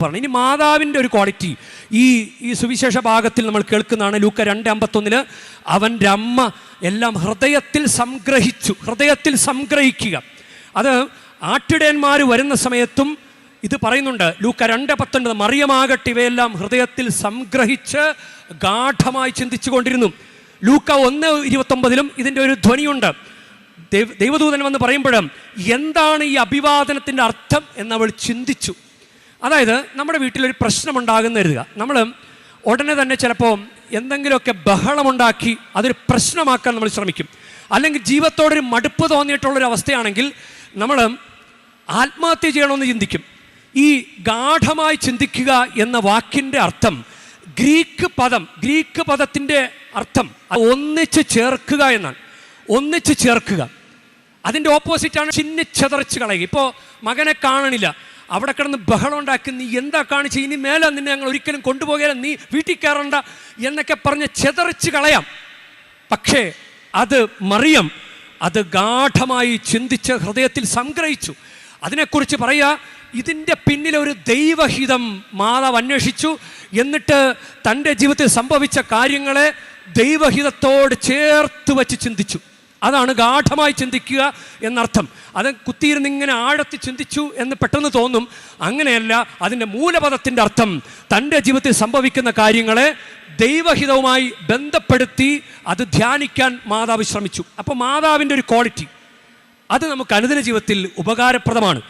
പറഞ്ഞു. ഇനി മാതാവിൻ്റെ ഒരു ക്വാളിറ്റി ഈ സുവിശേഷ ഭാഗത്തിൽ നമ്മൾ കേൾക്കുന്നതാണ്. ലൂക്ക 2:51 അവൻ്റെ അമ്മ എല്ലാം ഹൃദയത്തിൽ സംഗ്രഹിക്കുക. അത് ആട്ടിടയന്മാർ വരുന്ന സമയത്തും ഇത് പറയുന്നുണ്ട്. ലൂക്ക 2:19 മറിയമാകട്ടെ ഇവയെല്ലാം ഹൃദയത്തിൽ സംഗ്രഹിച്ച് ഗാഠമായി ചിന്തിച്ചു കൊണ്ടിരുന്നു. ലൂക്ക 1:29 ഇതിൻ്റെ ഒരു ധ്വനിയുണ്ട്. ദൈവദൂതൻ വന്ന് പറയുമ്പോഴും എന്താണ് ഈ അഭിവാദനത്തിൻ്റെ അർത്ഥം എന്നവൾ ചിന്തിച്ചു. അതായത് നമ്മുടെ വീട്ടിലൊരു പ്രശ്നമുണ്ടാകുന്ന കരുതുക. നമ്മൾ ഉടനെ തന്നെ ചിലപ്പോൾ എന്തെങ്കിലുമൊക്കെ ബഹളമുണ്ടാക്കി അതൊരു പ്രശ്നമാക്കാൻ നമ്മൾ ശ്രമിക്കും. അല്ലെങ്കിൽ ജീവിതത്തോടൊരു മടുപ്പ് തോന്നിയിട്ടുള്ളൊരു അവസ്ഥയാണെങ്കിൽ നമ്മൾ ആത്മഹത്യ ചെയ്യണമെന്ന് ചിന്തിക്കും. ഈ ഗാഠമായി ചിന്തിക്കുക എന്ന വാക്കിൻ്റെ അർത്ഥം ഗ്രീക്ക് പദത്തിൻ്റെ അർത്ഥം ഒന്നിച്ച് ചേർക്കുക എന്നാണ്. ഒന്നിച്ച് ചേർക്കുക. അതിൻ്റെ ഓപ്പോസിറ്റാണ് ചിന്നിച്ചതറിച്ച് കളയുക. ഇപ്പോൾ മകനെ കാണണില്ല, അവിടെ കിടന്ന് ബഹളം ഉണ്ടാക്കി, നീ എന്താ കാണിച്ച്, ഇനി മേലെ നിന്നെ ഞങ്ങൾ ഒരിക്കലും കൊണ്ടുപോകുകയില്ല, നീ വീട്ടിൽ കയറണ്ട എന്നൊക്കെ പറഞ്ഞ് ചെതറിച്ച് കളയാം. പക്ഷേ മറിയം അത് ഗാഠമായി ചിന്തിച്ച് ഹൃദയത്തിൽ സംഗ്രഹിച്ചു. അതിനെക്കുറിച്ച് പറയുക, ഇതിൻ്റെ പിന്നിലൊരു ദൈവഹിതം മാതാവ് അന്വേഷിച്ചു. എന്നിട്ട് തൻ്റെ ജീവിതത്തിൽ സംഭവിച്ച കാര്യങ്ങളെ ദൈവഹിതത്തോട് ചേർത്ത് വച്ച് ചിന്തിച്ചു. അതാണ് ഗാഠമായി ചിന്തിക്കുക എന്നർത്ഥം. അത് കുത്തിയിരുന്നിങ്ങനെ ആഴത്തിൽ ചിന്തിച്ചു എന്ന് പെട്ടെന്ന് തോന്നും. അങ്ങനെയല്ല. അതിൻ്റെ മൂലപദത്തിൻ്റെ അർത്ഥം തൻ്റെ ജീവിതത്തിൽ സംഭവിക്കുന്ന കാര്യങ്ങളെ ദൈവഹിതവുമായി ബന്ധപ്പെടുത്തി അത് ധ്യാനിക്കാൻ മാതാവ് ശ്രമിച്ചു. അപ്പോൾ മാതാവിൻ്റെ ഒരു ക്വാളിറ്റി അത് നമുക്ക് അനുദിന ജീവിതത്തിൽ ഉപകാരപ്രദമാണ്.